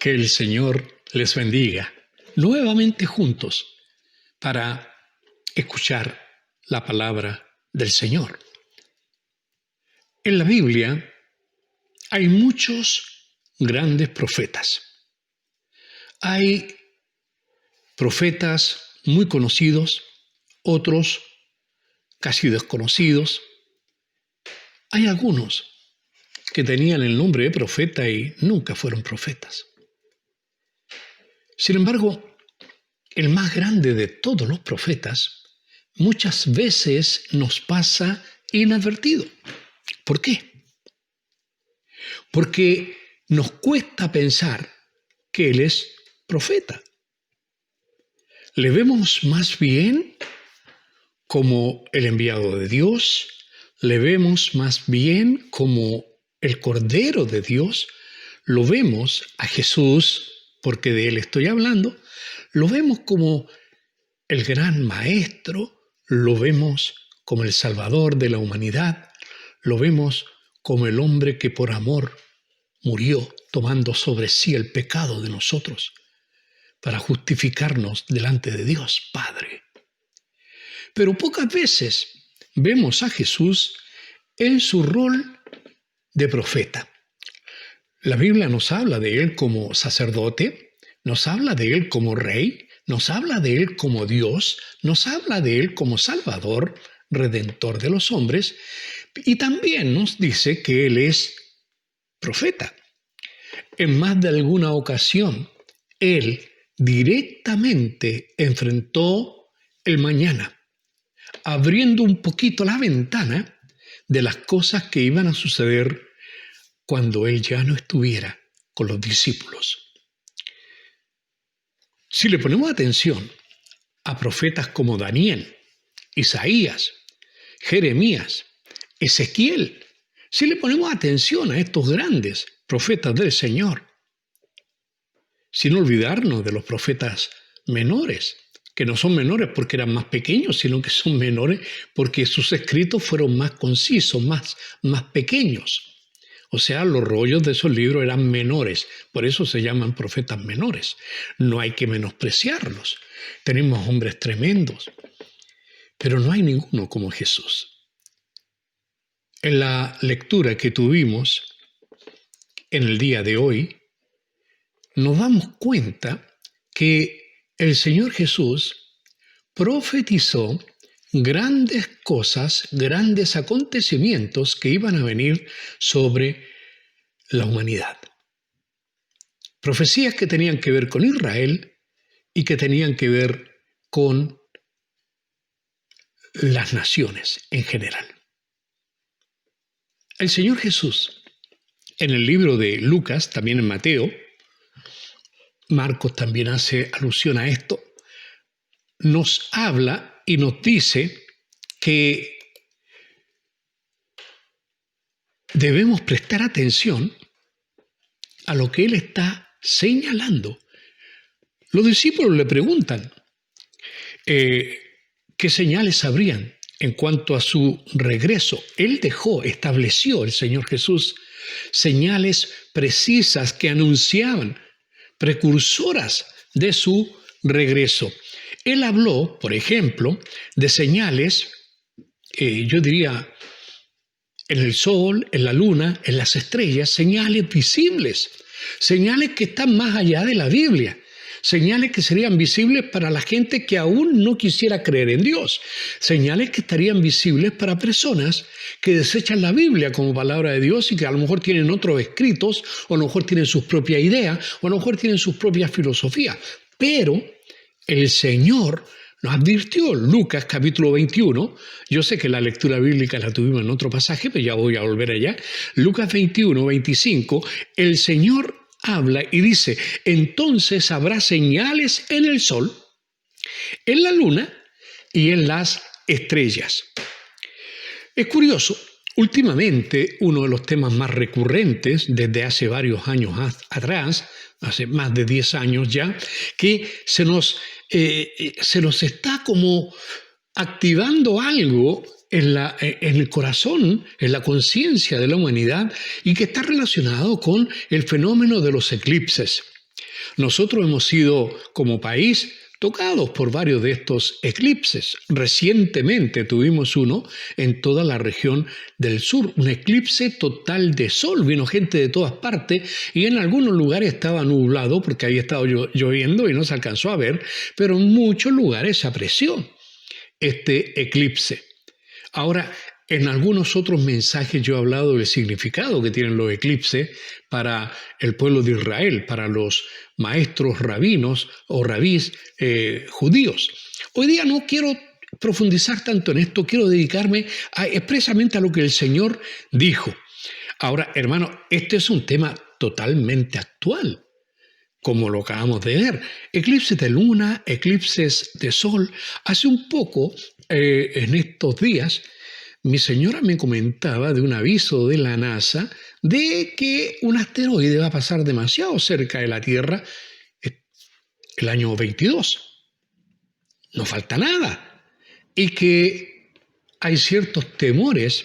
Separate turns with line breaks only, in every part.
Que el Señor les bendiga nuevamente juntos para escuchar la palabra del Señor. En la Biblia hay muchos grandes profetas. Hay profetas muy conocidos, otros casi desconocidos. Hay algunos que tenían el nombre de profeta y nunca fueron profetas. Sin embargo, el más grande de todos los profetas muchas veces nos pasa inadvertido. ¿Por qué? Porque nos cuesta pensar que Él es profeta. Le vemos más bien como el enviado de Dios, le vemos más bien como el Cordero de Dios, lo vemos a Jesús, porque de Él estoy hablando, lo vemos como el gran maestro, lo vemos como el Salvador de la humanidad, lo vemos como el hombre que por amor murió tomando sobre sí el pecado de nosotros para justificarnos delante de Dios Padre. Pero pocas veces vemos a Jesús en su rol de profeta. La Biblia nos habla de Él como sacerdote, nos habla de Él como rey, nos habla de Él como Dios, nos habla de Él como Salvador, Redentor de los hombres, y también nos dice que Él es profeta. En más de alguna ocasión, Él directamente enfrentó el mañana, abriendo un poquito la ventana de las cosas que iban a suceder cuando Él ya no estuviera con los discípulos. Si le ponemos atención a profetas como Daniel, Isaías, Jeremías, Ezequiel, si le ponemos atención a estos grandes profetas del Señor, sin olvidarnos de los profetas menores, que no son menores porque eran más pequeños, sino que son menores porque sus escritos fueron más concisos, más pequeños. O sea, los rollos de esos libros eran menores, por eso se llaman profetas menores. No hay que menospreciarlos. Tenemos hombres tremendos, pero no hay ninguno como Jesús. En la lectura que tuvimos en el día de hoy, nos damos cuenta que el Señor Jesús profetizó grandes cosas, grandes acontecimientos que iban a venir sobre la humanidad. Profecías que tenían que ver con Israel y que tenían que ver con las naciones en general. El Señor Jesús, en el libro de Lucas, también en Mateo, Marcos también hace alusión a esto, nos habla y nos dice que debemos prestar atención a lo que Él está señalando. Los discípulos le preguntan qué señales habrían en cuanto a su regreso. Él estableció el Señor Jesús señales precisas que anunciaban, precursoras de su regreso. Él habló, por ejemplo, de señales, yo diría, en el sol, en la luna, en las estrellas, señales visibles, señales que están más allá de la Biblia, señales que serían visibles para la gente que aún no quisiera creer en Dios, señales que estarían visibles para personas que desechan la Biblia como palabra de Dios y que a lo mejor tienen otros escritos, o a lo mejor tienen sus propias ideas, o a lo mejor tienen sus propias filosofías. Pero el Señor nos advirtió, Lucas capítulo 21, yo sé que la lectura bíblica la tuvimos en otro pasaje, pero ya voy a volver allá, Lucas 21, 25, el Señor habla y dice, entonces habrá señales en el sol, en la luna y en las estrellas. Es curioso, últimamente uno de los temas más recurrentes desde hace varios años atrás, hace más de 10 años ya, que se nos está como activando algo en el corazón, en la conciencia de la humanidad y que está relacionado con el fenómeno de los eclipses. Nosotros hemos sido, como país, tocados por varios de estos eclipses. Recientemente tuvimos uno en toda la región del sur, un eclipse total de sol. Vino gente de todas partes y en algunos lugares estaba nublado porque había estado lloviendo y no se alcanzó a ver, pero en muchos lugares se apreció este eclipse. Ahora, en algunos otros mensajes yo he hablado del significado que tienen los eclipses para el pueblo de Israel, para los maestros rabinos o rabís judíos. Hoy día no quiero profundizar tanto en esto, quiero dedicarme expresamente a lo que el Señor dijo. Ahora, hermano, este es un tema totalmente actual, como lo acabamos de ver. Eclipses de luna, eclipses de sol. Hace un poco, en estos días, mi señora me comentaba de un aviso de la NASA de que un asteroide va a pasar demasiado cerca de la Tierra el año 22. No falta nada. Y que hay ciertos temores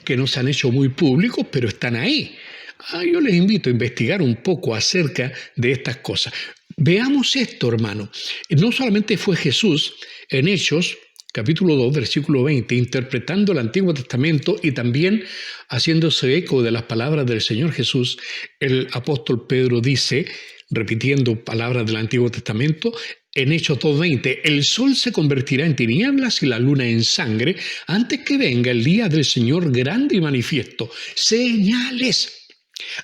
que no se han hecho muy públicos, pero están ahí. Yo les invito a investigar un poco acerca de estas cosas. Veamos esto, hermano. No solamente fue Jesús en Hechos, capítulo 2, versículo 20, interpretando el Antiguo Testamento y también haciéndose eco de las palabras del Señor Jesús, el apóstol Pedro dice, repitiendo palabras del Antiguo Testamento, en Hechos 2:20, el sol se convertirá en tinieblas y la luna en sangre antes que venga el día del Señor grande y manifiesto. Señales,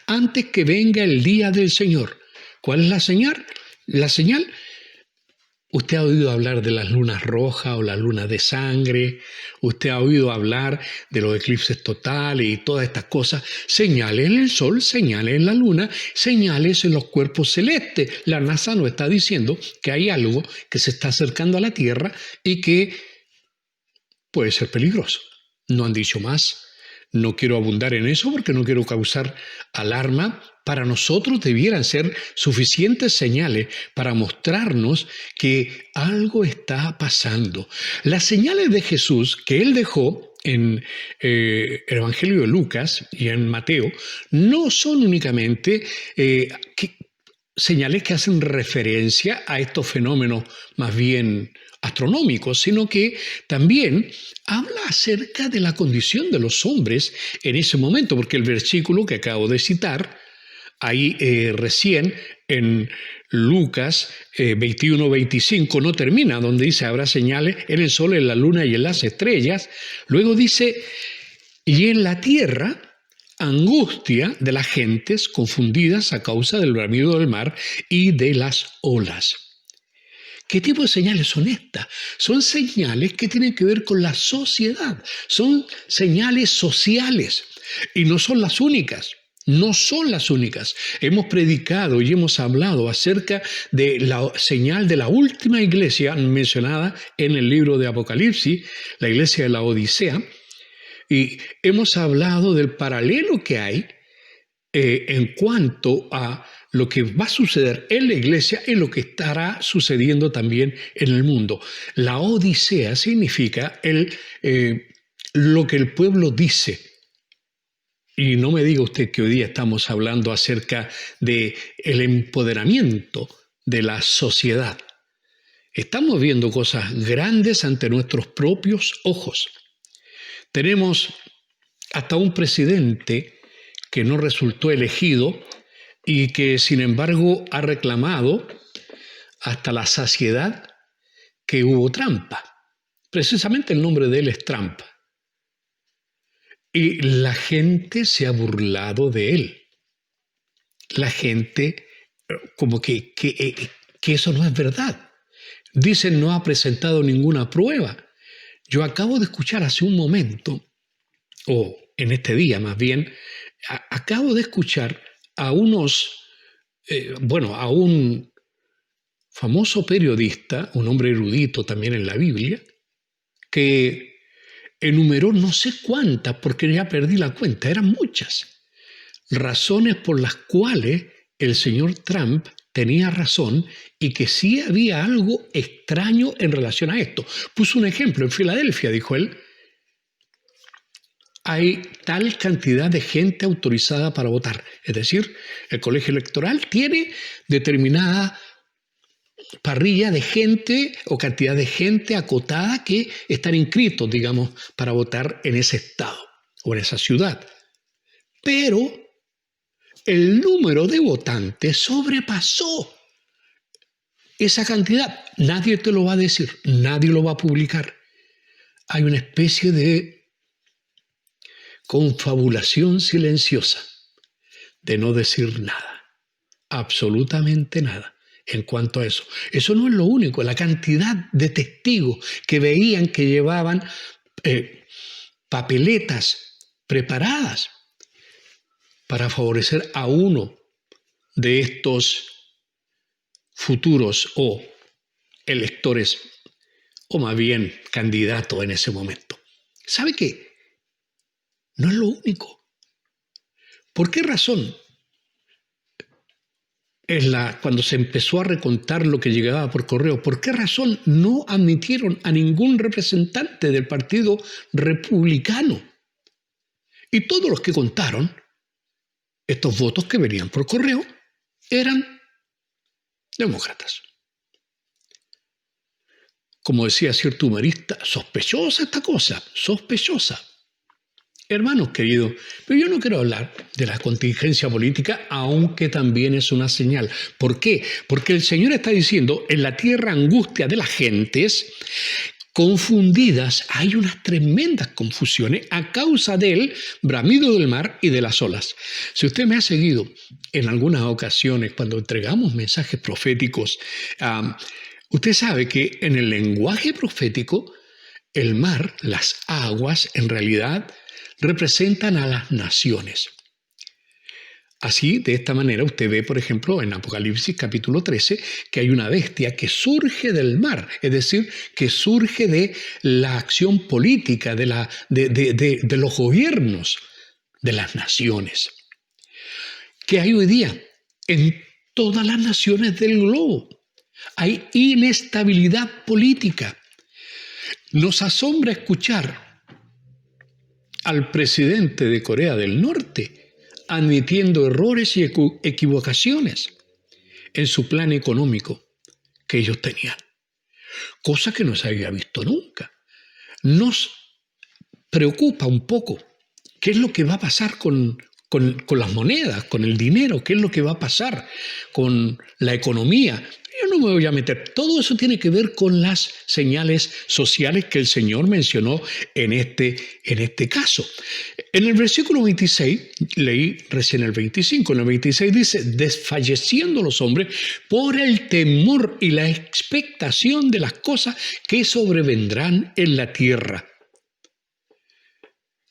antes que venga el día del Señor. ¿Cuál es la señal? La señal. Usted ha oído hablar de las lunas rojas o las lunas de sangre, usted ha oído hablar de los eclipses totales y todas estas cosas, señales en el sol, señales en la luna, señales en los cuerpos celestes. La NASA nos está diciendo que hay algo que se está acercando a la Tierra y que puede ser peligroso. No han dicho más. No quiero abundar en eso porque no quiero causar alarma. Para nosotros debieran ser suficientes señales para mostrarnos que algo está pasando. Las señales de Jesús que él dejó en el Evangelio de Lucas y en Mateo no son únicamente señales que hacen referencia a estos fenómenos más bien astronómicos, sino que también habla acerca de la condición de los hombres en ese momento, porque el versículo que acabo de citar, ahí recién en Lucas 21-25 no termina, donde dice habrá señales en el sol, en la luna y en las estrellas. Luego dice, y en la tierra angustia de las gentes confundidas a causa del bramido del mar y de las olas. ¿Qué tipo de señales son estas? Son señales que tienen que ver con la sociedad, son señales sociales y no son las únicas. No son las únicas. Hemos predicado y hemos hablado acerca de la señal de la última iglesia mencionada en el libro de Apocalipsis, la iglesia de la Odisea, y hemos hablado del paralelo que hay en cuanto a lo que va a suceder en la iglesia y lo que estará sucediendo también en el mundo. La Odisea significa lo que el pueblo dice. Y no me diga usted que hoy día estamos hablando acerca del empoderamiento de la sociedad. Estamos viendo cosas grandes ante nuestros propios ojos. Tenemos hasta un presidente que no resultó elegido y que sin embargo ha reclamado hasta la saciedad que hubo trampa. Precisamente el nombre de él es Trump. Y la gente se ha burlado de él. La gente como que eso no es verdad. Dicen no ha presentado ninguna prueba. Yo acabo de escuchar hace un momento, o en este día más bien, acabo de escuchar a a un famoso periodista, un hombre erudito también en la Biblia, que enumeró no sé cuántas, porque ya perdí la cuenta, eran muchas, razones por las cuales el señor Trump tenía razón y que sí había algo extraño en relación a esto. Puso un ejemplo, en Filadelfia, dijo él, hay tal cantidad de gente autorizada para votar. Es decir, el colegio electoral tiene determinada parrilla de gente o cantidad de gente acotada que están inscritos, digamos, para votar en ese estado o en esa ciudad. Pero el número de votantes sobrepasó esa cantidad. Nadie te lo va a decir, nadie lo va a publicar. Hay una especie de confabulación silenciosa de no decir nada, absolutamente nada en cuanto a eso. Eso no es lo único, la cantidad de testigos que veían que llevaban papeletas preparadas para favorecer a uno de estos futuros o electores, o más bien candidatos en ese momento. ¿Sabe qué? No es lo único. ¿Por qué razón? Cuando se empezó a recontar lo que llegaba por correo, ¿por qué razón no admitieron a ningún representante del Partido Republicano? Y todos los que contaron estos votos que venían por correo eran demócratas. Como decía cierto humorista, sospechosa esta cosa, sospechosa. Hermanos queridos, pero yo no quiero hablar de la contingencia política, aunque también es una señal. ¿Por qué? Porque el Señor está diciendo, en la tierra angustia de las gentes, confundidas, hay unas tremendas confusiones a causa del bramido del mar y de las olas. Si usted me ha seguido en algunas ocasiones cuando entregamos mensajes proféticos, usted sabe que en el lenguaje profético, el mar, las aguas, en realidad representan a las naciones. Así, de esta manera, usted ve, por ejemplo, en Apocalipsis capítulo 13, que hay una bestia que surge del mar, es decir, que surge de la acción política, de los gobiernos de las naciones. ¿Qué hay hoy día? En todas las naciones del globo hay inestabilidad política. Nos asombra escuchar al presidente de Corea del Norte admitiendo errores y equivocaciones en su plan económico que ellos tenían, cosa que no se había visto nunca. Nos preocupa un poco qué es lo que va a pasar con las monedas, con el dinero, qué es lo que va a pasar con la economía. Yo no me voy a meter. Todo eso tiene que ver con las señales sociales que el Señor mencionó en este caso. En el versículo 26, leí recién el 25, en el 26 dice, desfalleciendo los hombres por el temor y la expectación de las cosas que sobrevendrán en la tierra.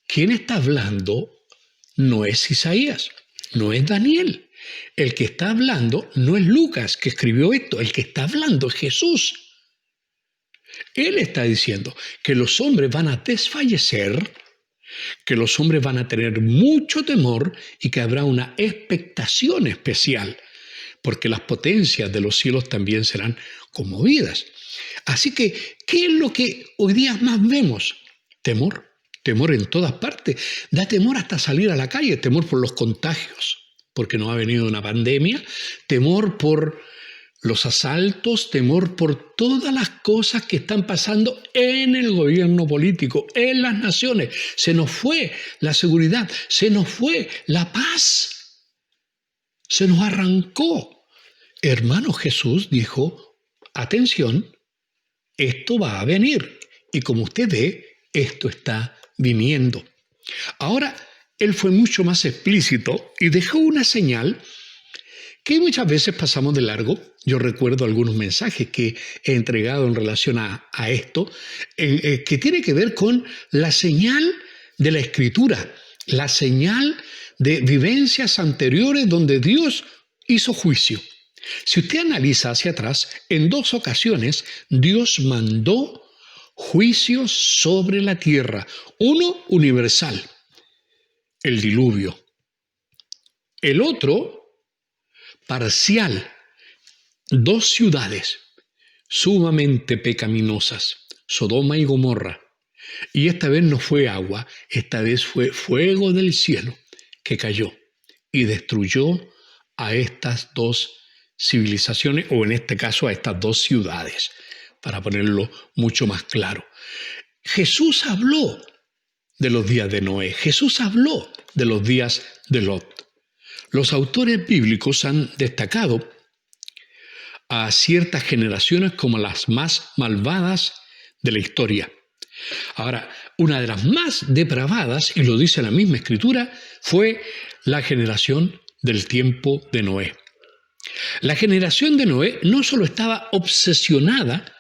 ¿Quién está hablando? No es Isaías, no es Daniel. El que está hablando no es Lucas, que escribió esto. El que está hablando es Jesús. Él está diciendo que los hombres van a desfallecer, que los hombres van a tener mucho temor y que habrá una expectación especial, porque las potencias de los cielos también serán conmovidas. Así que, ¿qué es lo que hoy día más vemos? Temor. Temor en todas partes. Da temor hasta salir a la calle, temor por los contagios, porque no ha venido una pandemia, temor por los asaltos, temor por todas las cosas que están pasando en el gobierno político, en las naciones. Se nos fue la seguridad, se nos fue la paz, se nos arrancó. Hermano, Jesús dijo, atención, esto va a venir. Y como usted ve, esto está viniendo. Ahora, él fue mucho más explícito y dejó una señal que muchas veces pasamos de largo. Yo recuerdo algunos mensajes que he entregado en relación a esto, que tiene que ver con la señal de la Escritura, la señal de vivencias anteriores donde Dios hizo juicio. Si usted analiza hacia atrás, en 2 ocasiones Dios mandó juicios sobre la tierra. Uno universal, el diluvio. El otro parcial, 2 ciudades sumamente pecaminosas, Sodoma y Gomorra. Y esta vez no fue agua, esta vez fue fuego del cielo que cayó y destruyó a estas dos civilizaciones, o en este caso a estas dos ciudades, para ponerlo mucho más claro. Jesús habló de los días de Noé, Jesús habló de los días de Lot. Los autores bíblicos han destacado a ciertas generaciones como las más malvadas de la historia. Ahora, una de las más depravadas, y lo dice la misma Escritura, fue la generación del tiempo de Noé. La generación de Noé no solo estaba obsesionada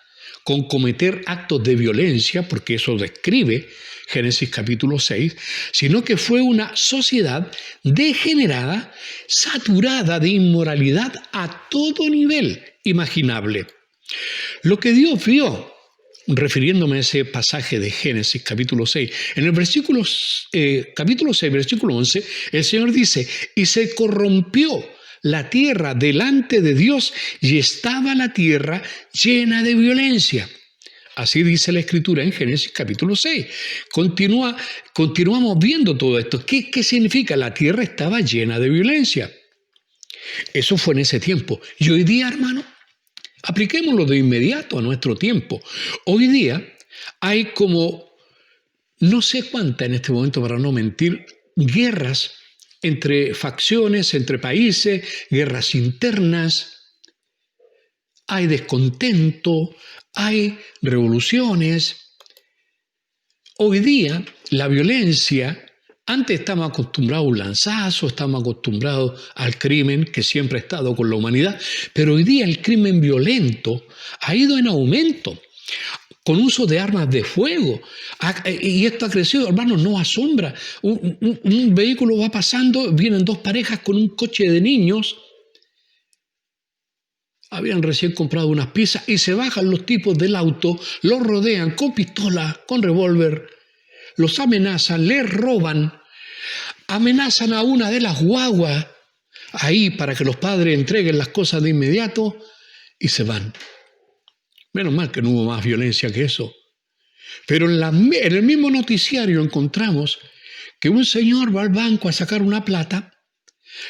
con cometer actos de violencia, porque eso describe Génesis capítulo 6, sino que fue una sociedad degenerada, saturada de inmoralidad a todo nivel imaginable. Lo que Dios vio, refiriéndome a ese pasaje de Génesis capítulo 6, en el capítulo 6, versículo 11, el Señor dice, y se corrompió la tierra delante de Dios y estaba la tierra llena de violencia. Así dice la Escritura en Génesis capítulo 6. Continuamos viendo todo esto. ¿Qué significa? La tierra estaba llena de violencia. Eso fue en ese tiempo. Y hoy día, hermano, apliquémoslo de inmediato a nuestro tiempo. Hoy día hay como, no sé cuántas en este momento, para no mentir, guerras entre facciones, entre países, guerras internas. Hay descontento, hay revoluciones. Hoy día la violencia, antes estábamos acostumbrados a un lanzazo, estábamos acostumbrados al crimen que siempre ha estado con la humanidad, pero hoy día el crimen violento ha ido en aumento, con uso de armas de fuego. Y esto ha crecido, hermanos, no asombra. Un vehículo va pasando, vienen dos parejas con un coche de niños, habían recién comprado unas pizzas y se bajan los tipos del auto, los rodean con pistola, con revólver, los amenazan, les roban, amenazan a una de las guaguas ahí para que los padres entreguen las cosas de inmediato y se van. Menos mal que no hubo más violencia que eso. Pero en el mismo noticiario encontramos que un señor va al banco a sacar una plata,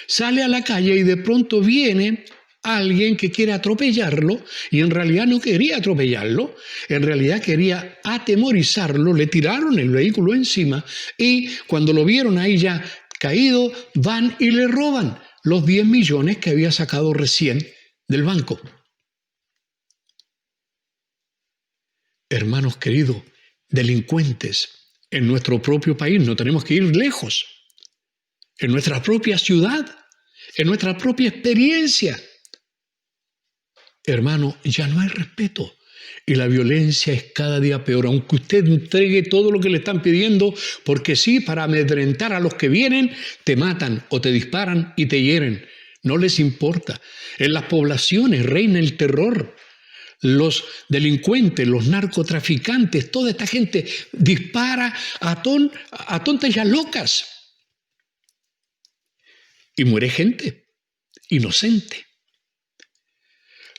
sale a la calle y de pronto viene alguien que quiere atropellarlo, y en realidad no quería atropellarlo, en realidad quería atemorizarlo, le tiraron el vehículo encima y cuando lo vieron ahí ya caído, van y le roban los 10 millones que había sacado recién del banco. Hermanos queridos, delincuentes en nuestro propio país, no tenemos que ir lejos, en nuestra propia ciudad, en nuestra propia experiencia. Hermano, ya no hay respeto y la violencia es cada día peor, aunque usted entregue todo lo que le están pidiendo, porque sí, para amedrentar a los que vienen, te matan o te disparan y te hieren. No les importa. En las poblaciones reina el terror. Los delincuentes, los narcotraficantes, toda esta gente dispara a tontas y a locas. Y muere gente inocente.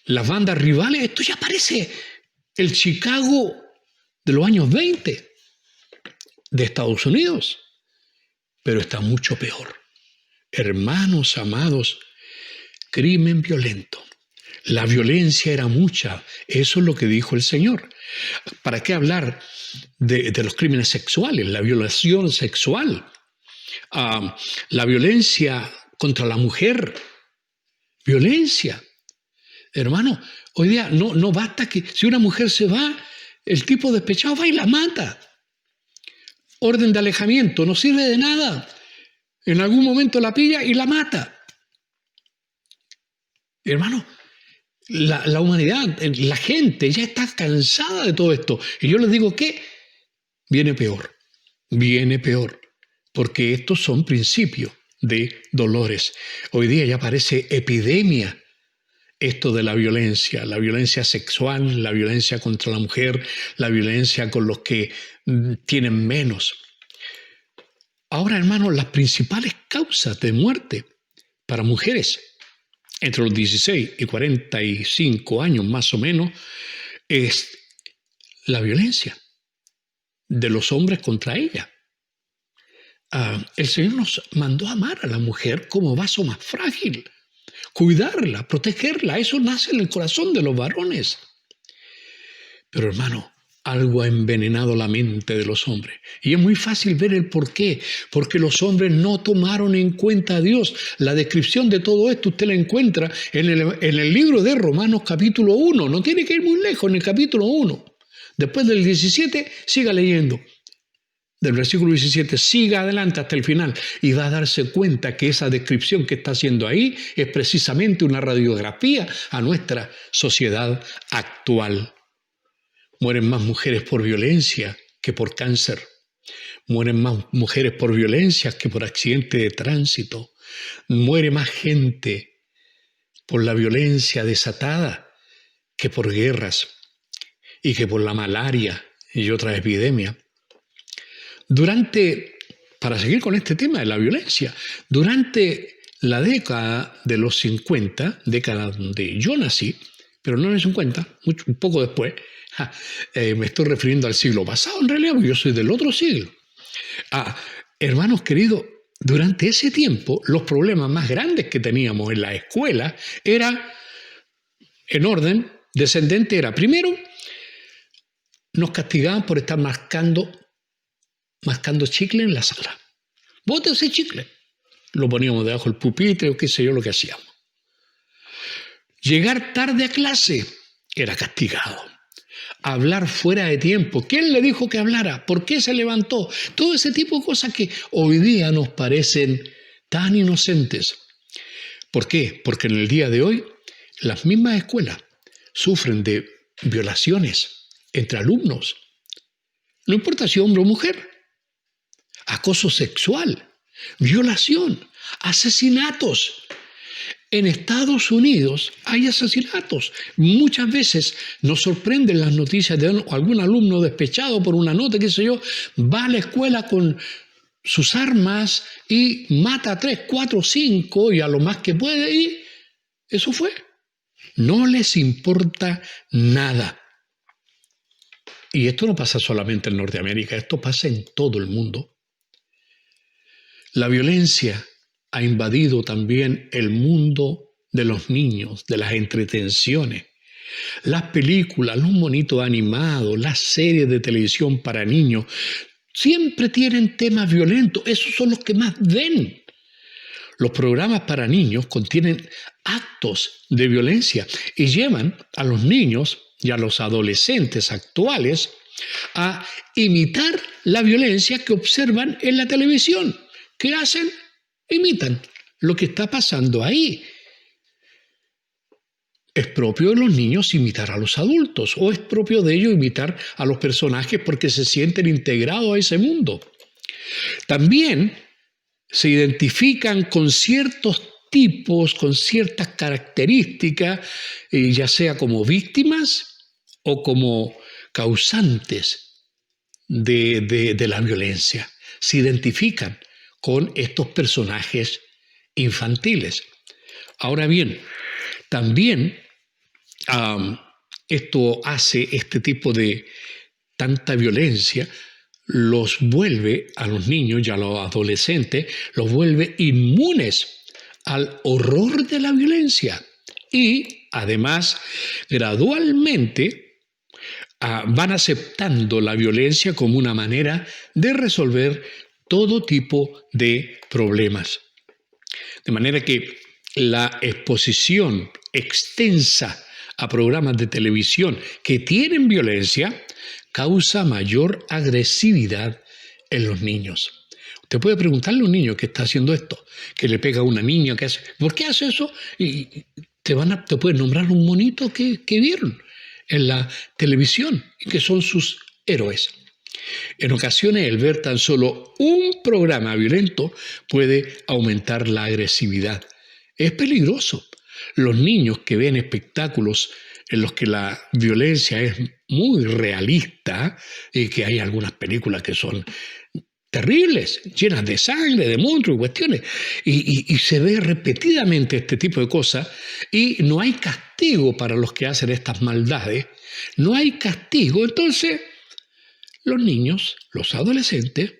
Las bandas rivales, esto ya parece el Chicago de los años 20 de Estados Unidos, pero está mucho peor. Hermanos amados, crimen violento. La violencia era mucha, eso es lo que dijo el Señor. ¿Para qué hablar de los crímenes sexuales, la violación sexual, la violencia contra la mujer? Violencia. Hermano, hoy día no basta que si una mujer se va, el tipo despechado va y la mata. Orden de alejamiento, no sirve de nada. En algún momento la pilla y la mata. Hermano, la humanidad, la gente ya está cansada de todo esto. Y yo les digo que viene peor, porque estos son principios de dolores. Hoy día ya parece epidemia esto de la violencia sexual, la violencia contra la mujer, la violencia con los que tienen menos. Ahora, hermanos, las principales causas de muerte para mujeres entre los 16 y 45 años más o menos es la violencia. de los hombres contra ella. El Señor nos mandó a amar a la mujer como vaso más frágil, cuidarla, protegerla. Eso nace en el corazón de los varones. Pero hermano, algo ha envenenado la mente de los hombres. Y es muy fácil ver el por qué. Porque los hombres no tomaron en cuenta a Dios. La descripción de todo esto usted la encuentra en el libro de Romanos capítulo 1. No tiene que ir muy lejos, en el capítulo 1. Después del 17, siga leyendo. Del versículo 17, siga adelante hasta el final y va a darse cuenta que esa descripción que está haciendo ahí es precisamente una radiografía a nuestra sociedad actual. Mueren más mujeres por violencia que por cáncer. Mueren más mujeres por violencia que por accidente de tránsito. Muere más gente por la violencia desatada que por guerras y que por la malaria y otras epidemias. Para seguir con este tema de la violencia, durante la década de los 50, década donde yo nací, pero no en el 50, un poco después, me estoy refiriendo al siglo pasado en realidad, porque yo soy del otro siglo. Hermanos queridos, durante ese tiempo los problemas más grandes que teníamos en la escuela era, en orden descendente, era primero, nos castigaban por estar mascando chicle en la sala. Bote ese chicle. Lo poníamos debajo del pupitre o qué sé yo lo que hacíamos. Llegar tarde a clase era castigado. Hablar fuera de tiempo. ¿Quién le dijo que hablara? ¿Por qué se levantó? Todo ese tipo de cosas que hoy día nos parecen tan inocentes. ¿Por qué? Porque en el día de hoy las mismas escuelas sufren de violaciones entre alumnos. No importa si hombre o mujer. Acoso sexual, violación, asesinatos. En Estados Unidos hay asesinatos. Muchas veces nos sorprenden las noticias de algún alumno despechado por una nota, qué sé yo, va a la escuela con sus armas y mata a 3, 4, 5 y a lo más que puede y eso fue. No les importa nada. Y esto no pasa solamente en Norteamérica, esto pasa en todo el mundo. La violencia ha invadido también el mundo de los niños, de las entretenciones. Las películas, los monitos animados, las series de televisión para niños, siempre tienen temas violentos. Esos son los que más ven. Los programas para niños contienen actos de violencia y llevan a los niños y a los adolescentes actuales a imitar la violencia que observan en la televisión. ¿Qué hacen? Imitan lo que está pasando ahí. ¿Es propio de los niños imitar a los adultos o es propio de ellos imitar a los personajes porque se sienten integrados a ese mundo? También se identifican con ciertos tipos, con ciertas características, ya sea como víctimas o como causantes de la violencia. Se identifican con estos personajes infantiles. Ahora bien, también esto hace este tipo de tanta violencia, los vuelve a los niños y a los adolescentes, los vuelve inmunes al horror de la violencia. Y además, gradualmente van aceptando la violencia como una manera de resolver todo tipo de problemas. De manera que la exposición extensa a programas de televisión que tienen violencia causa mayor agresividad en los niños. Usted puede preguntarle a un niño que está haciendo esto, que le pega a una niña, que hace, ¿por qué hace eso? Y te pueden nombrar un monito que vieron en la televisión y que son sus héroes. En ocasiones, el ver tan solo un programa violento puede aumentar la agresividad. Es peligroso. Los niños que ven espectáculos en los que la violencia es muy realista y que hay algunas películas que son terribles, llenas de sangre, de monstruos y cuestiones, y se ve repetidamente este tipo de cosas y no hay castigo para los que hacen estas maldades, no hay castigo, entonces los niños, los adolescentes,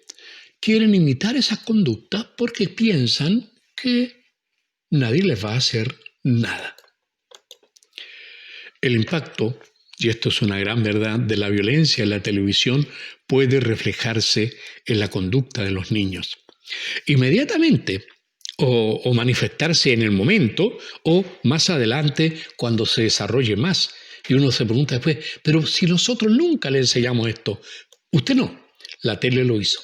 quieren imitar esas conductas porque piensan que nadie les va a hacer nada. El impacto, y esto es una gran verdad, de la violencia en la televisión puede reflejarse en la conducta de los niños. Inmediatamente, o manifestarse en el momento, o más adelante cuando se desarrolle más. Y uno se pregunta después, pero si nosotros nunca le enseñamos esto, usted no, la tele lo hizo.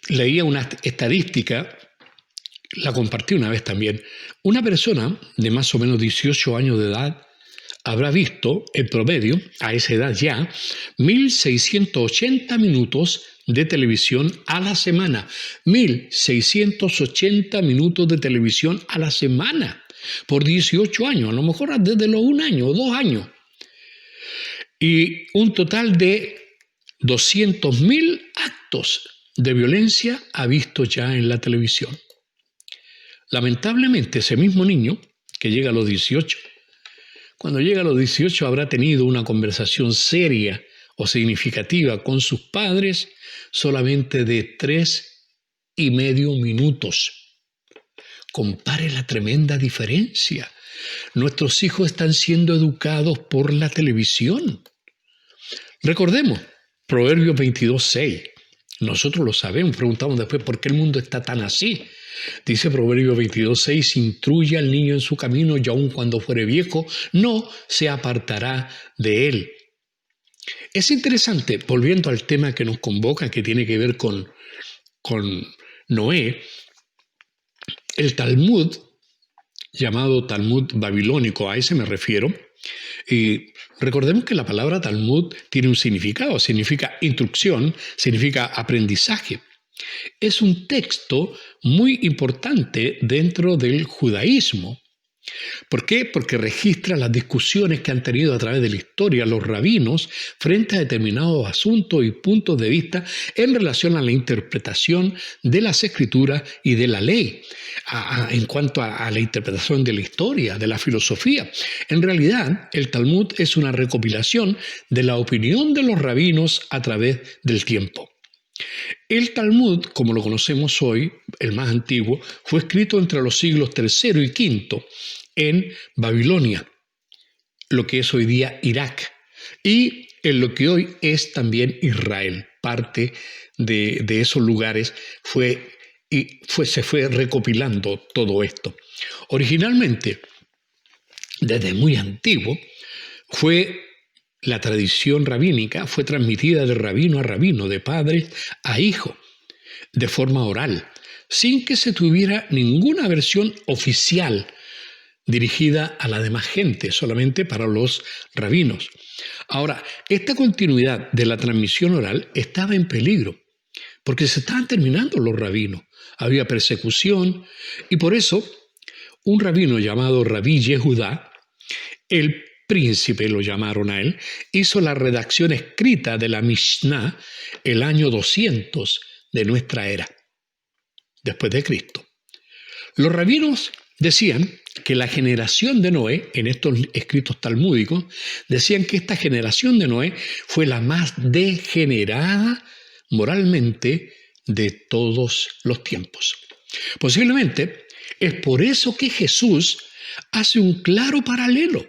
Leía una estadística, la compartí una vez también. Una persona de más o menos 18 años de edad habrá visto, en promedio, a esa edad ya, 1.680 minutos de televisión a la semana. 1.680 minutos de televisión a la semana por 18 años, a lo mejor desde los 1 año o 2 años. Y un total de 200.000 actos de violencia ha visto ya en la televisión. Lamentablemente, ese mismo niño que llega a los 18, cuando llega a los 18 habrá tenido una conversación seria o significativa con sus padres solamente de 3,5 minutos. Compare la tremenda diferencia. Nuestros hijos están siendo educados por la televisión. Recordemos, Proverbios 22:6. Nosotros lo sabemos, preguntamos después por qué el mundo está tan así. Dice Proverbios 22:6, instruye al niño en su camino y aun cuando fuere viejo, no se apartará de él. Es interesante, volviendo al tema que nos convoca, que tiene que ver con Noé, el Talmud, llamado Talmud babilónico, a ese me refiero, y recordemos que la palabra Talmud tiene un significado, significa instrucción, significa aprendizaje. Es un texto muy importante dentro del judaísmo. ¿Por qué? Porque registra las discusiones que han tenido a través de la historia los rabinos frente a determinados asuntos y puntos de vista en relación a la interpretación de las escrituras y de la ley, en cuanto a la interpretación de la historia, de la filosofía. En realidad, el Talmud es una recopilación de la opinión de los rabinos a través del tiempo. El Talmud, como lo conocemos hoy, el más antiguo, fue escrito entre los siglos III y V en Babilonia, lo que es hoy día Irak, y en lo que hoy es también Israel. Parte de esos lugares se fue recopilando todo esto. Originalmente, desde muy antiguo, la tradición rabínica fue transmitida de rabino a rabino, de padre a hijo, de forma oral, sin que se tuviera ninguna versión oficial dirigida a la demás gente, solamente para los rabinos. Ahora, esta continuidad de la transmisión oral estaba en peligro, porque se estaban terminando los rabinos, había persecución, y por eso un rabino llamado Rabí Yehudá, el príncipe lo llamaron a él, hizo la redacción escrita de la Mishnah el año 200 de nuestra era, después de Cristo. Los rabinos decían que la generación de Noé, en estos escritos talmúdicos, decían que esta generación de Noé fue la más degenerada moralmente de todos los tiempos. Posiblemente es por eso que Jesús hace un claro paralelo.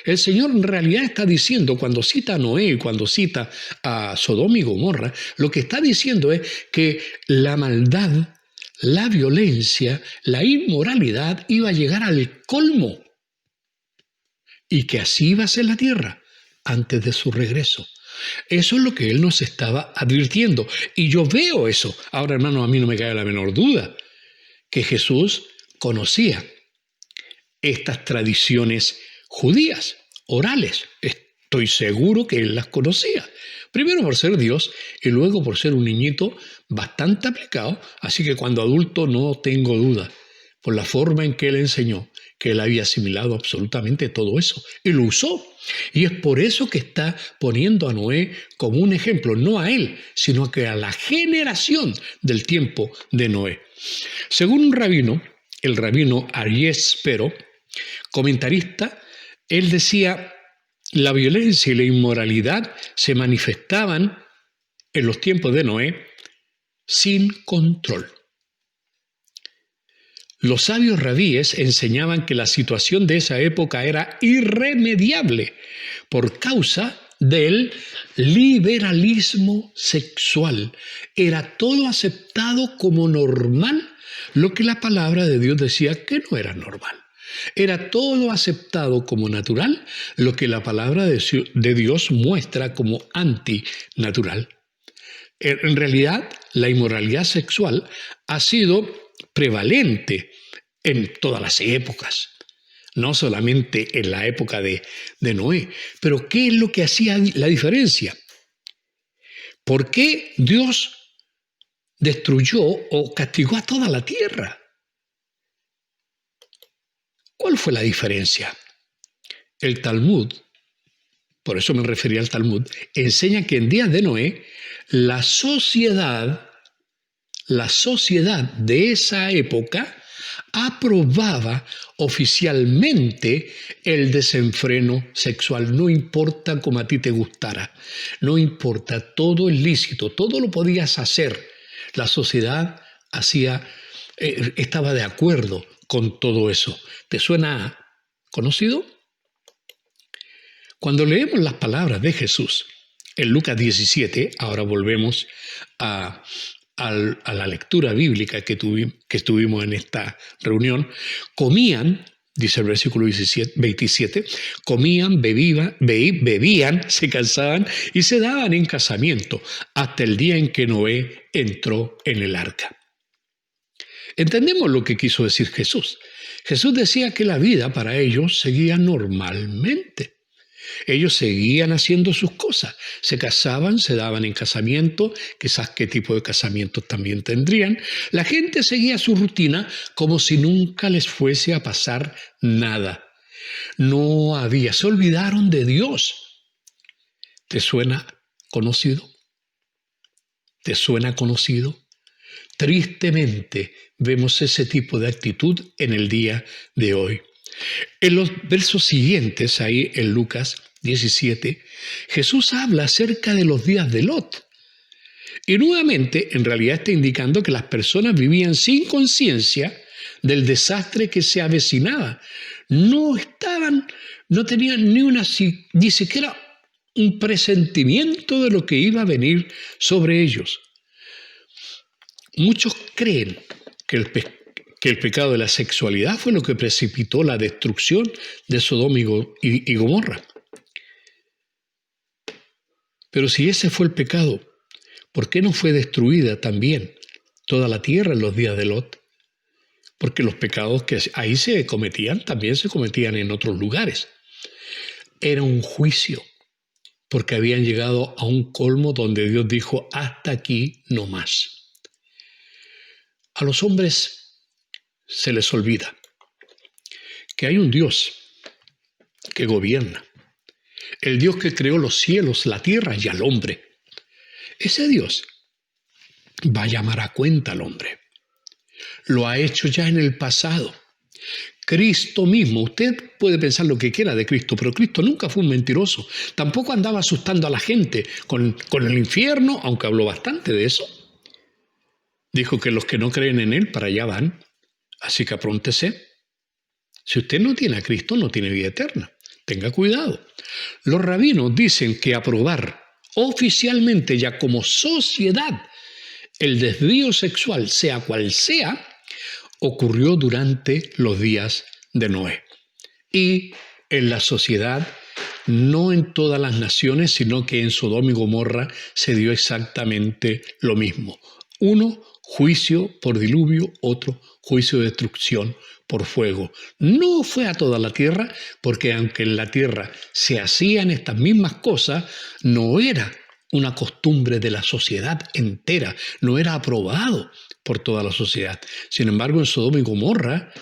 El Señor en realidad está diciendo, cuando cita a Noé y cuando cita a Sodoma y Gomorra, lo que está diciendo es que la maldad, la violencia, la inmoralidad iba a llegar al colmo y que así iba a ser la tierra antes de su regreso. Eso es lo que Él nos estaba advirtiendo. Y yo veo eso. Ahora, hermano, a mí no me cabe la menor duda que Jesús conocía estas tradiciones judías, orales. Estoy seguro que Él las conocía. Primero por ser Dios y luego por ser un niñito bastante aplicado, así que cuando adulto no tengo duda, por la forma en que Él enseñó, que Él había asimilado absolutamente todo eso y lo usó. Y es por eso que está poniendo a Noé como un ejemplo, no a él, sino que a la generación del tiempo de Noé. Según un rabino, el rabino Aryeh Spero, comentarista, él decía la violencia y la inmoralidad se manifestaban en los tiempos de Noé sin control. Los sabios rabíes enseñaban que la situación de esa época era irremediable por causa del liberalismo sexual. Era todo aceptado como normal, lo que la palabra de Dios decía que no era normal. Era todo aceptado como natural, lo que la palabra de Dios muestra como antinatural. En realidad, la inmoralidad sexual ha sido prevalente en todas las épocas, no solamente en la época de Noé. Pero ¿qué es lo que hacía la diferencia? ¿Por qué Dios destruyó o castigó a toda la tierra? ¿Cuál fue la diferencia? El Talmud, por eso me refería al Talmud, enseña que en días de Noé, la sociedad de esa época aprobaba oficialmente el desenfreno sexual, no importa cómo a ti te gustara, no importa, todo es lícito, todo lo podías hacer. La sociedad estaba de acuerdo con todo eso. ¿Te suena conocido? Cuando leemos las palabras de Jesús en Lucas 17, ahora volvemos a la lectura bíblica que estuvimos en esta reunión, comían, dice el versículo 27, comían, bebían, se casaban y se daban en casamiento hasta el día en que Noé entró en el arca. Entendemos lo que quiso decir Jesús. Jesús decía que la vida para ellos seguía normalmente. Ellos seguían haciendo sus cosas, se casaban, se daban en casamiento, quizás qué tipo de casamientos también tendrían. La gente seguía su rutina como si nunca les fuese a pasar nada. Se olvidaron de Dios. ¿Te suena conocido? ¿Te suena conocido? Tristemente vemos ese tipo de actitud en el día de hoy. En los versos siguientes, ahí en Lucas 17, Jesús habla acerca de los días de Lot. Y nuevamente, en realidad está indicando que las personas vivían sin conciencia del desastre que se avecinaba. No tenían ni siquiera un presentimiento de lo que iba a venir sobre ellos. Muchos creen que el pecado de la sexualidad fue lo que precipitó la destrucción de Sodoma y Gomorra. Pero si ese fue el pecado, ¿por qué no fue destruida también toda la tierra en los días de Lot? Porque los pecados que ahí se cometían también se cometían en otros lugares. Era un juicio, porque habían llegado a un colmo donde Dios dijo, hasta aquí no más. A los hombres se les olvida que hay un Dios que gobierna, el Dios que creó los cielos, la tierra y al hombre. Ese Dios va a llamar a cuenta al hombre. Lo ha hecho ya en el pasado. Cristo mismo, usted puede pensar lo que quiera de Cristo, pero Cristo nunca fue un mentiroso. Tampoco andaba asustando a la gente con el infierno, aunque habló bastante de eso. Dijo que los que no creen en Él para allá van, así que apróntese. Si usted no tiene a Cristo, no tiene vida eterna. Tenga cuidado. Los rabinos dicen que aprobar oficialmente ya como sociedad el desvío sexual, sea cual sea, ocurrió durante los días de Noé. Y en la sociedad, no en todas las naciones, sino que en Sodoma y Gomorra se dio exactamente lo mismo. Uno, juicio por diluvio, otro, juicio de destrucción por fuego. No fue a toda la tierra, porque aunque en la tierra se hacían estas mismas cosas, no era una costumbre de la sociedad entera, no era aprobado por toda la sociedad. Sin embargo, en Sodoma y Gomorra,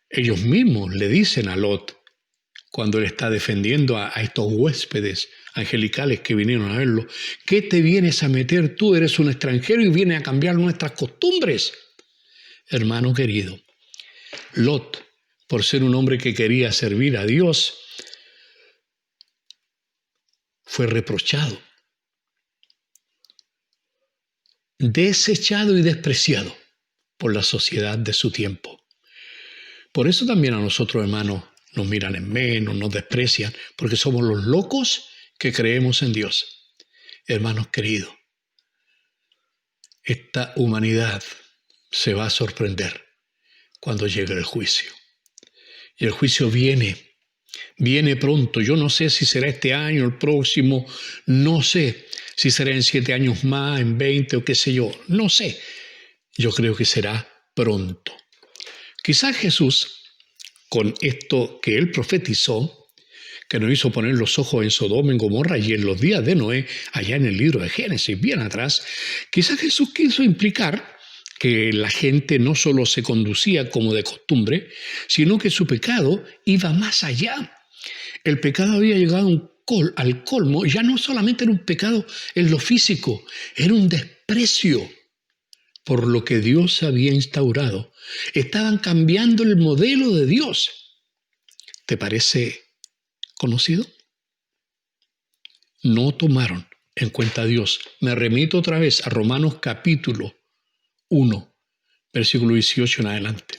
ellos mismos le dicen a Lot, cuando él está defendiendo a estos huéspedes angelicales que vinieron a verlo, ¿qué te vienes a meter tú? Eres un extranjero y vienes a cambiar nuestras costumbres. Hermano querido, Lot, por ser un hombre que quería servir a Dios, fue reprochado, desechado y despreciado por la sociedad de su tiempo. Por eso también a nosotros, hermanos, nos miran en menos, nos desprecian, porque somos los locos que creemos en Dios. Hermanos queridos, esta humanidad se va a sorprender cuando llegue el juicio. Y el juicio viene pronto. Yo no sé si será este año, el próximo, no sé si será en 7 años más, en 20 o qué sé yo, no sé. Yo creo que será pronto. Quizás Jesús, con esto que él profetizó, que nos hizo poner los ojos en Sodoma, en Gomorra y en los días de Noé, allá en el libro de Génesis, bien atrás, quizás Jesús quiso implicar que la gente no solo se conducía como de costumbre, sino que su pecado iba más allá. El pecado había llegado al colmo, ya no solamente era un pecado en lo físico, era un desprecio por lo que Dios había instaurado. Estaban cambiando el modelo de Dios. ¿Te parece conocido? No tomaron en cuenta a Dios. Me remito otra vez a Romanos capítulo 1, versículo 18 en adelante.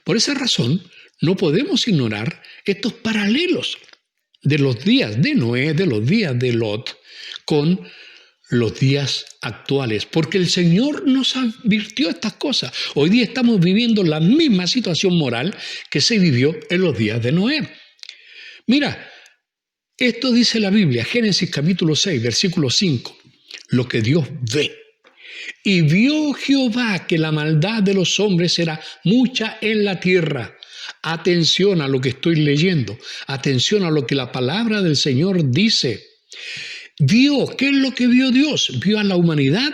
Por esa razón, no podemos ignorar estos paralelos de los días de Noé, de los días de Lot, con los días actuales, porque el Señor nos advirtió estas cosas. Hoy día estamos viviendo la misma situación moral que se vivió en los días de Noé. Mira, esto dice la Biblia, Génesis capítulo 6, versículo 5, lo que Dios ve. Y vio Jehová que la maldad de los hombres era mucha en la tierra. Atención a lo que estoy leyendo, atención a lo que la palabra del Señor dice. Vio, ¿qué es lo que vio Dios? Vio a la humanidad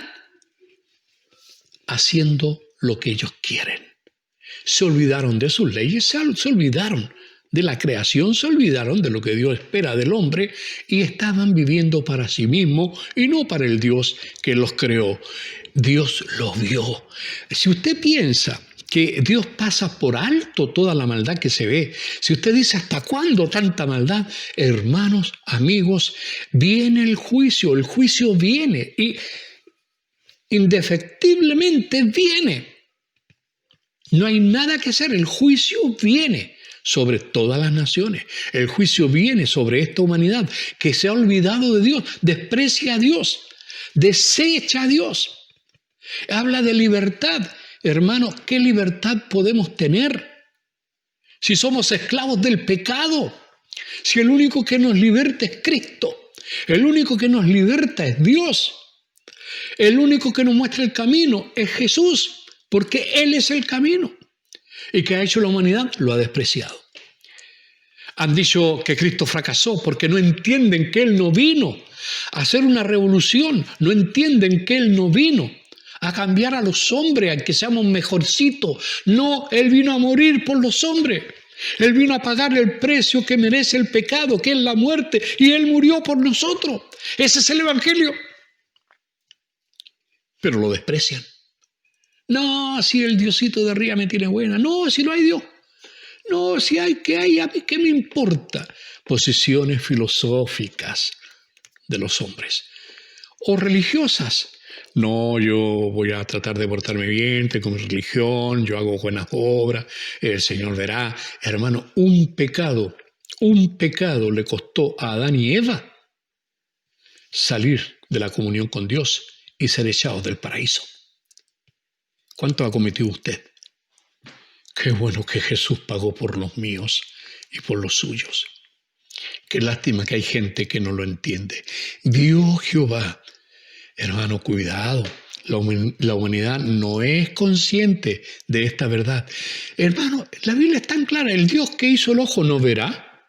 haciendo lo que ellos quieren. Se olvidaron de sus leyes, se olvidaron de la creación, se olvidaron de lo que Dios espera del hombre y estaban viviendo para sí mismos y no para el Dios que los creó. Dios los vio. Si usted piensa que Dios pasa por alto toda la maldad que se ve, si usted dice ¿hasta cuándo tanta maldad? Hermanos, amigos, viene el juicio viene y indefectiblemente viene. No hay nada que hacer, el juicio viene sobre todas las naciones. El juicio viene sobre esta humanidad que se ha olvidado de Dios, desprecia a Dios, desecha a Dios. Habla de libertad. Hermanos, ¿qué libertad podemos tener si somos esclavos del pecado? Si el único que nos liberta es Cristo, el único que nos liberta es Dios, el único que nos muestra el camino es Jesús, porque Él es el camino. ¿Y qué ha hecho la humanidad? Lo ha despreciado. Han dicho que Cristo fracasó porque no entienden que Él no vino a hacer una revolución, no entienden que Él no vino a cambiar a los hombres, a que seamos mejorcitos. No, Él vino a morir por los hombres. Él vino a pagar el precio que merece el pecado, que es la muerte, y Él murió por nosotros. Ese es el Evangelio. Pero lo desprecian. No, si el Diosito de arriba me tiene buena. No, si no hay Dios. No, si hay, ¿qué hay? ¿A mí qué me importa? Posiciones filosóficas de los hombres. O religiosas. No, yo voy a tratar de portarme bien, tengo mi religión, yo hago buenas obras, el Señor verá. Hermano, un pecado le costó a Adán y Eva salir de la comunión con Dios y ser echados del paraíso. ¿Cuánto ha cometido usted? Qué bueno que Jesús pagó por los míos y por los suyos. Qué lástima que hay gente que no lo entiende. Vio Jehová. Hermano, cuidado. La humanidad no es consciente de esta verdad. Hermano, la Biblia es tan clara. El Dios que hizo el ojo no verá.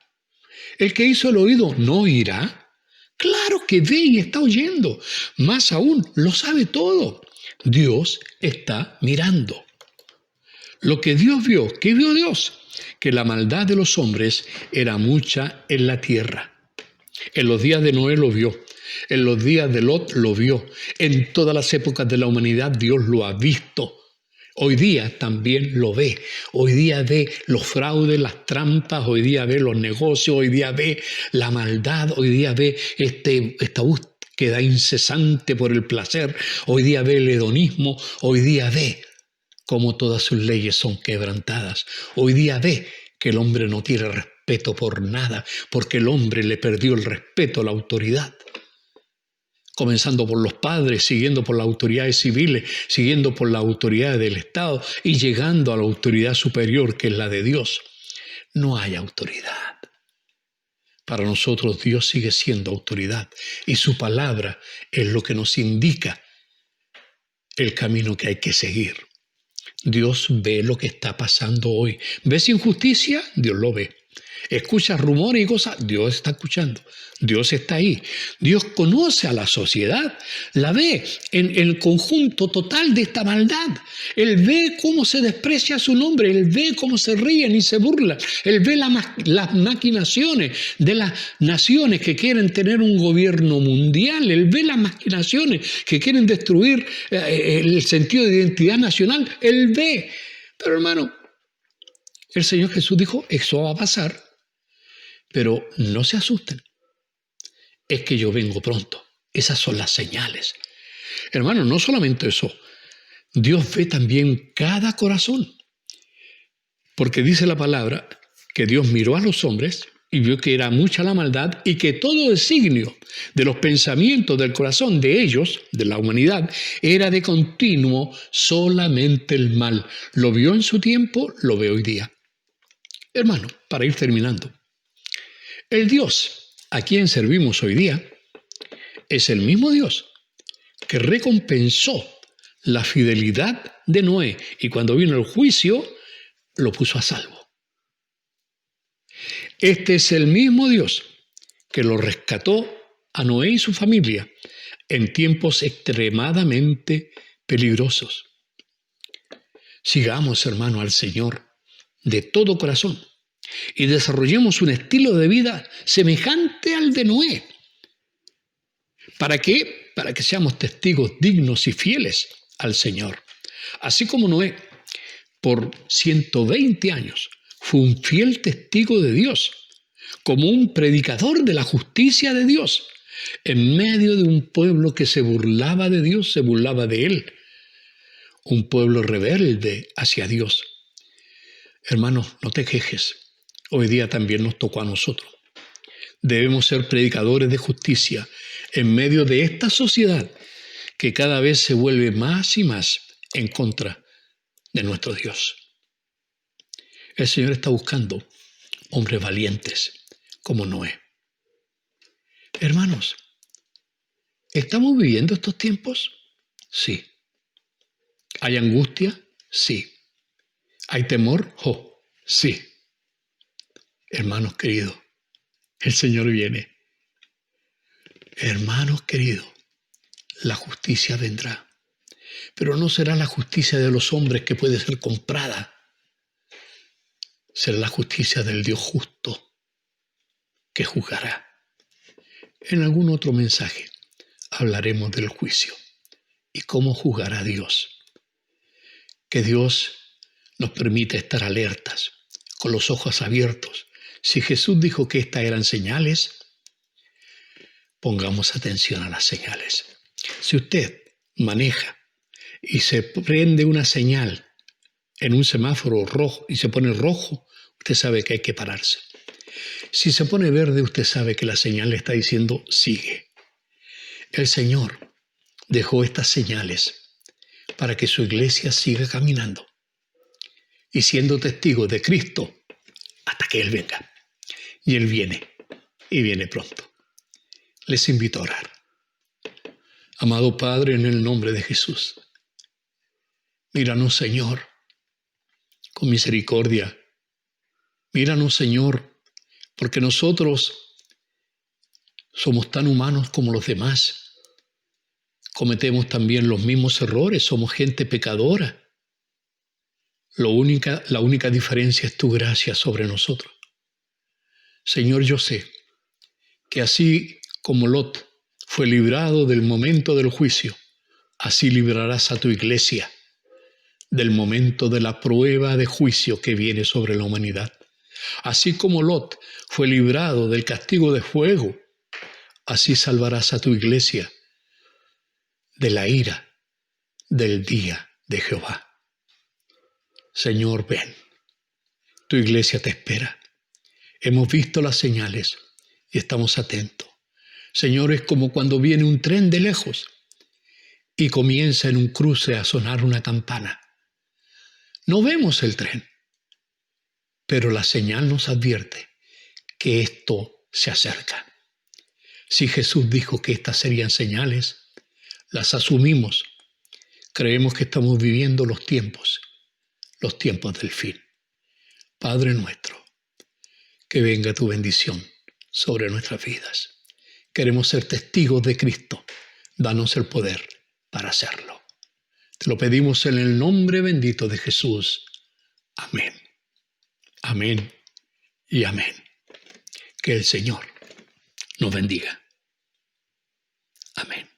El que hizo el oído no oirá. Claro que ve y está oyendo. Más aún, lo sabe todo. Dios está mirando. Lo que Dios vio, ¿qué vio Dios? Que la maldad de los hombres era mucha en la tierra. En los días de Noé lo vio. En los días de Lot lo vio. En todas las épocas de la humanidad Dios lo ha visto. Hoy día también lo ve. Hoy día ve los fraudes, las trampas, hoy día ve los negocios, hoy día ve la maldad, hoy día ve esta búsqueda incesante por el placer, hoy día ve el hedonismo, hoy día ve cómo todas sus leyes son quebrantadas. Hoy día ve que el hombre no tiene respeto por nada, porque el hombre le perdió el respeto a la autoridad. Comenzando por los padres, siguiendo por las autoridades civiles, siguiendo por las autoridades del Estado y llegando a la autoridad superior que es la de Dios. No hay autoridad. Para nosotros Dios sigue siendo autoridad y su palabra es lo que nos indica el camino que hay que seguir. Dios ve lo que está pasando hoy. ¿Ves injusticia? Dios lo ve. ¿Escuchas rumores y cosas? Dios está escuchando. Dios está ahí. Dios conoce a la sociedad, la ve en el conjunto total de esta maldad. Él ve cómo se desprecia su nombre, Él ve cómo se ríen y se burlan, Él ve las maquinaciones de las naciones que quieren tener un gobierno mundial, Él ve las maquinaciones que quieren destruir el sentido de identidad nacional, Él ve. Pero hermano, el Señor Jesús dijo, eso va a pasar, pero no se asusten. Es que yo vengo pronto. Esas son las señales. Hermano, no solamente eso. Dios ve también cada corazón. Porque dice la palabra que Dios miró a los hombres y vio que era mucha la maldad y que todo designio de los pensamientos del corazón de ellos, de la humanidad, era de continuo solamente el mal. Lo vio en su tiempo, lo ve hoy día. Hermano, para ir terminando, el Dios a quien servimos hoy día es el mismo Dios que recompensó la fidelidad de Noé y cuando vino el juicio lo puso a salvo. Este es el mismo Dios que lo rescató a Noé y su familia en tiempos extremadamente peligrosos. Sigamos, hermano, al Señor de todo corazón y desarrollemos un estilo de vida semejante al de Noé. ¿Para qué? Para que seamos testigos dignos y fieles al Señor. Así como Noé, por 120 años, fue un fiel testigo de Dios, como un predicador de la justicia de Dios, en medio de un pueblo que se burlaba de Dios, se burlaba de Él, un pueblo rebelde hacia Dios. Hermanos, no te quejes. Hoy día también nos tocó a nosotros. Debemos ser predicadores de justicia en medio de esta sociedad que cada vez se vuelve más y más en contra de nuestro Dios. El Señor está buscando hombres valientes como Noé. Hermanos, ¿estamos viviendo estos tiempos? Sí. ¿Hay angustia? Sí. ¿Hay temor? ¡Oh! Sí. Hermanos queridos, el Señor viene. Hermanos queridos, la justicia vendrá. Pero no será la justicia de los hombres que puede ser comprada. Será la justicia del Dios justo que juzgará. En algún otro mensaje hablaremos del juicio y cómo juzgará Dios. Que Dios nos permite estar alertas, con los ojos abiertos. Si Jesús dijo que estas eran señales, pongamos atención a las señales. Si usted maneja y se prende una señal en un semáforo rojo y se pone rojo, usted sabe que hay que pararse. Si se pone verde, usted sabe que la señal le está diciendo sigue. El Señor dejó estas señales para que su iglesia siga caminando y siendo testigo de Cristo hasta que Él venga. Y Él viene, y viene pronto. Les invito a orar. Amado Padre, en el nombre de Jesús, míranos, Señor, con misericordia. Míranos, Señor, porque nosotros somos tan humanos como los demás. Cometemos también los mismos errores, somos gente pecadora. La única diferencia es tu gracia sobre nosotros. Señor, yo sé que así como Lot fue librado del momento del juicio, así librarás a tu iglesia del momento de la prueba de juicio que viene sobre la humanidad. Así como Lot fue librado del castigo de fuego, así salvarás a tu iglesia de la ira del día de Jehová. Señor, ven. Tu iglesia te espera. Hemos visto las señales y estamos atentos. Señor, es como cuando viene un tren de lejos y comienza en un cruce a sonar una campana. No vemos el tren, pero la señal nos advierte que esto se acerca. Si Jesús dijo que estas serían señales, las asumimos. Creemos que estamos viviendo los tiempos del fin. Padre nuestro, que venga tu bendición sobre nuestras vidas. Queremos ser testigos de Cristo. Danos el poder para hacerlo. Te lo pedimos en el nombre bendito de Jesús. Amén. Amén y amén. Que el Señor nos bendiga. Amén.